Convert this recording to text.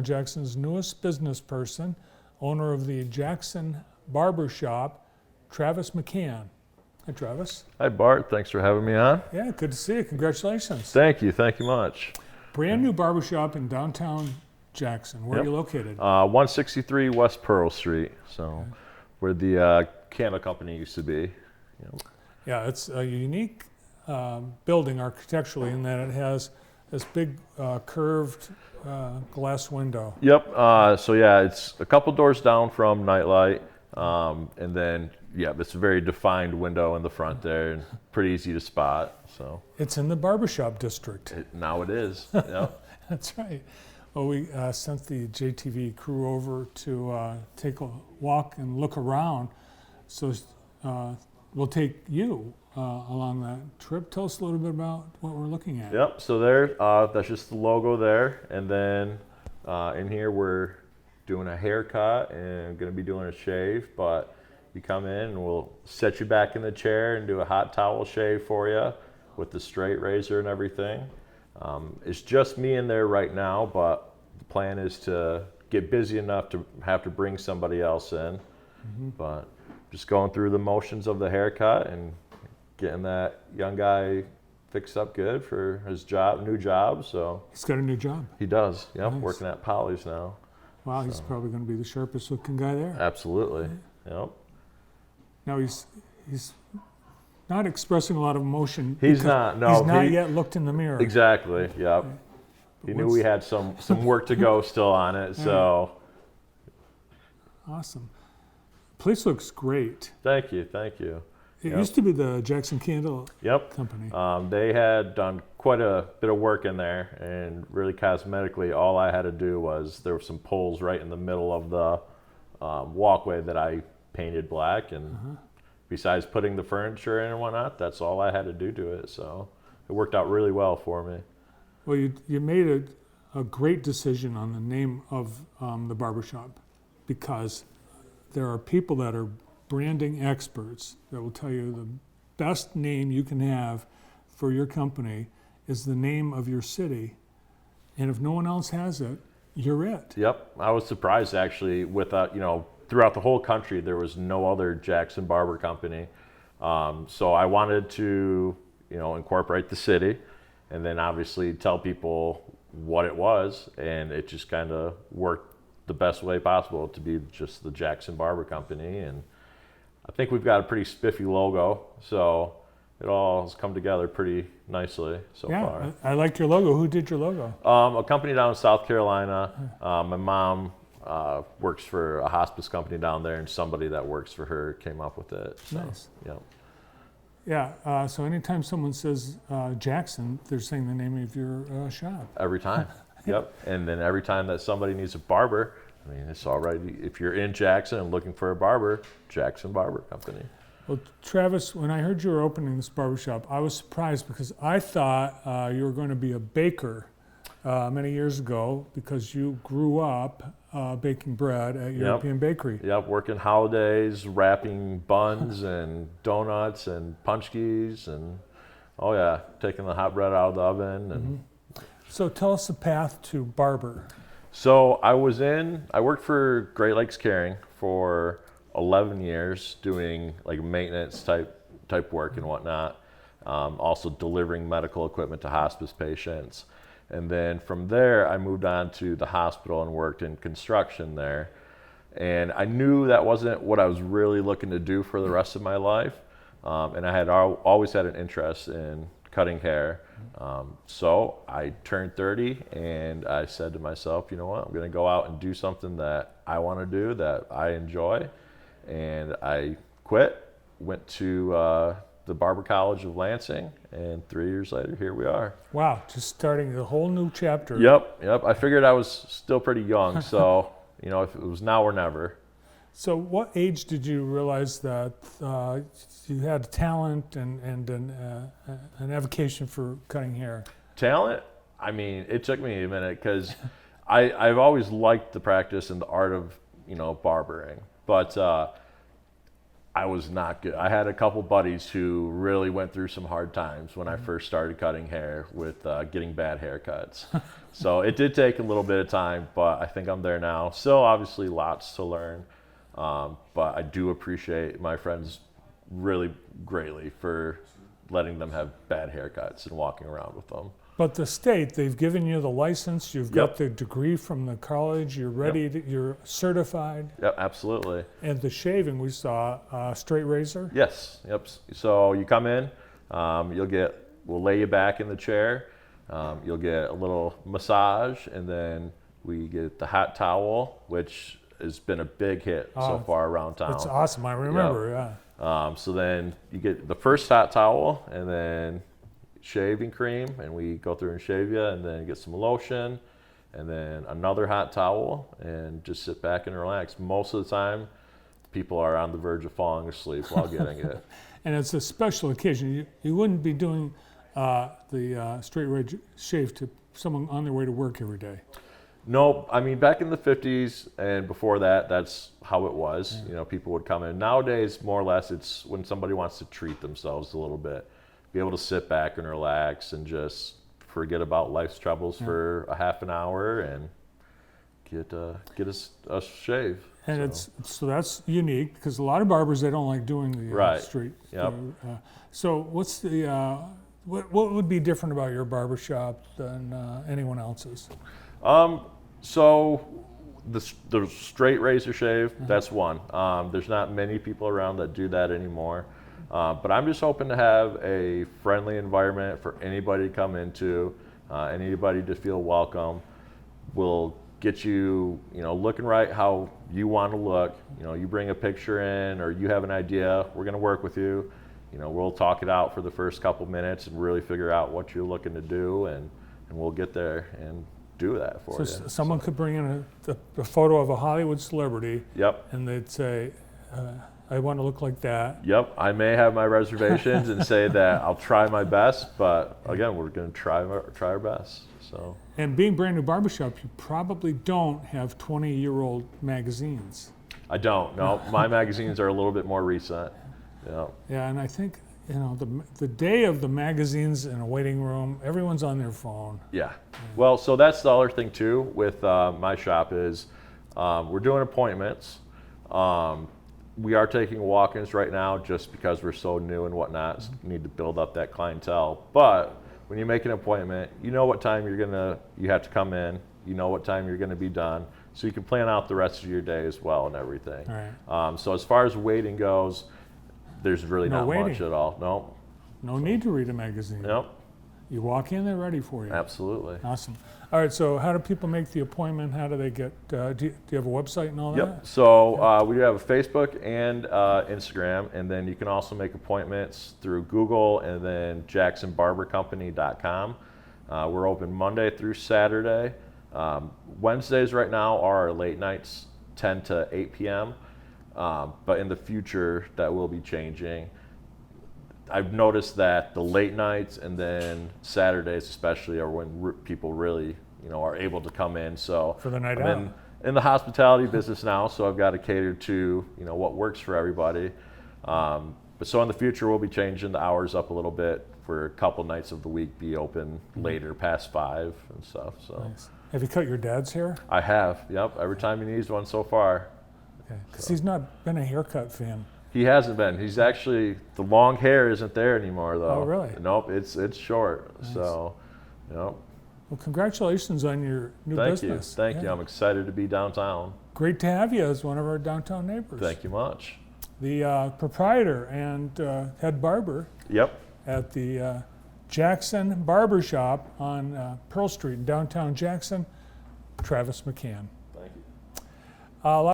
Jackson's newest business person, owner of the Jackson Barber Shop, Travis McCann. Hi, Travis. Hi, Bart. Thanks for having me on. Yeah, good to see you. Congratulations. Thank you. Thank you much. Brand new barbershop in downtown Jackson. Where are Yep. you located? 163 West Pearl Street. So, where the candle company used to be. You know. Yeah, it's a unique building architecturally in that it has this big curved glass window. Yep. So yeah, it's a couple doors down from Nightlight, and then yeah, it's a very defined window in the front there, and pretty easy to spot. So It's in the barbershop district. now it is. Yep. That's right. Well, we sent the JTV crew over to take a walk and look around. So we'll take you along that trip. Tell us a little bit about what we're looking at. Yep. So there, that's just the logo there, and then in here we're doing a haircut and going to be doing a shave. But you come in and we'll set you back in the chair and do a hot towel shave for you with the straight razor and everything. It's just me in there right now, but the plan is to get busy enough to have to bring somebody else in. But just going through the motions of the haircut and getting that young guy fixed up good for his new job. So He's got a new job. he does. Yep, Nice. working at Polly's now. Wow, he's probably going to be the sharpest looking guy there. Absolutely. Yep. Now he's not expressing a lot of emotion. He's because not. No. He's not yet looked in the mirror. Exactly. Yep. He knew we had some work to go still on it. So Awesome. Place looks great. thank you. Thank you. It Yep. used to be the Jackson Candle Yep. Company. They had done quite a bit of work in there, and really cosmetically, all I had to do was there were some poles right in the middle of the walkway that I painted black, and besides putting the furniture in and whatnot, that's all I had to do to it. So it worked out really well for me. Well, you made a great decision on the name of the barbershop, because there are people that are branding experts that will tell you the best name you can have for your company is the name of your city. And if no one else has it, you're it. Yep, I was surprised actually. Throughout the whole country, there was no other Jackson Barber Company. So I wanted to, incorporate the city, and then obviously tell people what it was, and it just kind of worked the best way possible to be just the Jackson Barber Company. And I think we've got a pretty spiffy logo, so it all has come together pretty nicely so far. Yeah, I liked your logo. Who did your logo? A company down in South Carolina. My mom works for a hospice company down there, and somebody that works for her came up with it. So, Nice. yeah. Yeah, so anytime someone says Jackson, they're saying the name of your shop. Every time. Yep. And then every time that somebody needs a barber, it's all right. If you're in Jackson and looking for a barber, Jackson Barber Company. Well, Travis, when I heard you were opening this barbershop, I was surprised because I thought you were going to be a baker many years ago, because you grew up baking bread at European Bakery. Yep, working holidays, wrapping buns and donuts and punchkis, and taking the hot bread out of the oven. And So tell us the path to Barber. so I worked for Great Lakes Caring for 11 years doing like maintenance type work and whatnot, also delivering medical equipment to hospice patients. And then from there, I moved on to the hospital and worked in construction there. And I knew that wasn't what I was really looking to do for the rest of my life. And I had always had an interest in cutting hair. So I turned 30 and I said to myself, you know what, I'm going to go out and do something that I want to do, that I enjoy. And I quit, went to the Barber College of Lansing, and 3 years later, here we are. Wow, just starting a whole new chapter. Yep. I figured I was still pretty young, so if it was now or never. So what age did you realize that you had talent and an avocation for cutting hair? Talent? It took me a minute, because I've always liked the practice and the art of, barbering. But I was not good. I had a couple buddies who really went through some hard times when I first started cutting hair with getting bad haircuts. So it did take a little bit of time, but I think I'm there now. Still, obviously, lots to learn. But I do appreciate my friends really greatly for letting them have bad haircuts and walking around with them. But the state, they've given you the license, you've got the degree from the college, you're ready, you're certified. Yep, absolutely. And the shaving, we saw straight razor? Yes, yep. So you come in, we'll lay you back in the chair, you'll get a little massage, and then we get the hot towel, which has been a big hit so far around town. It's awesome, I remember, So then you get the first hot towel, and then shaving cream, and we go through and shave you, and then get some lotion, and then another hot towel, and just sit back and relax. Most of the time, people are on the verge of falling asleep while getting it. And it's a special occasion. You wouldn't be doing the straight razor shave to someone on their way to work every day. No, I mean, back in the 50s and before that, that's how it was. You know, people would come in. Nowadays, more or less, it's when somebody wants to treat themselves a little bit, be able to sit back and relax and just forget about life's troubles for a half an hour and get a shave. And so that's unique, because a lot of barbers, they don't like doing the straight. Yep. So what's the what would be different about your barbershop than anyone else's? So the straight razor shave, that's one. There's not many people around that do that anymore. But I'm just hoping to have a friendly environment for anybody to come into, anybody to feel welcome. We'll get you, looking right how you want to look. You bring a picture in, or you have an idea, we're going to work with you. We'll talk it out for the first couple minutes and really figure out what you're looking to do, and we'll get there and do that for you. So someone could bring in a photo of a Hollywood celebrity. Yep. And they'd say, I want to look like that. Yep. I may have my reservations and say that I'll try my best, but again, we're going to try our best. So. And being brand new barbershop, you probably don't have 20-year-old magazines. I don't. No, my magazines are a little bit more recent. Yeah. Yeah, and I think the day of the magazines in a waiting room, everyone's on their phone. Yeah. Well, so that's the other thing too with my shop is we're doing appointments. We are taking walk-ins right now just because we're so new and whatnot. Need to build up that clientele. But when you make an appointment, you know what time you have to come in. You know what time you're gonna be done, so you can plan out the rest of your day as well and everything. All right. So as far as waiting goes, there's really not waiting. much at all. No. No need to read a magazine. Nope. You walk in, they're ready for you. Absolutely. Awesome. All right, so how do people make the appointment? How do they get, do you have a website and all that? Yep. So we do have a Facebook and Instagram, and then you can also make appointments through Google and then jacksonbarbercompany.com. We're open Monday through Saturday. Wednesdays right now are our late nights, 10 to 8 p.m. But in the future, that will be changing. I've noticed that the late nights and then Saturdays especially are when people really, are able to come in. So for the night I'm in the hospitality business now, so I've got to cater to, what works for everybody. But so in the future, we'll be changing the hours up a little bit for a couple nights of the week, be open later, past 5 and stuff. So. Nice. Have you cut your dad's hair? I have, yep. Every time he needs one so far. Because he's not been a haircut fan. He hasn't been. He's actually, the long hair isn't there anymore, though. Oh, really? Nope, it's short. Nice. So, Well, congratulations on your new business. Thank you. I'm excited to be downtown. Great to have you as one of our downtown neighbors. Thank you much. The proprietor and head barber. Yep. At the Jackson Barber Shop on Pearl Street in downtown Jackson, Travis McCann. Thank you.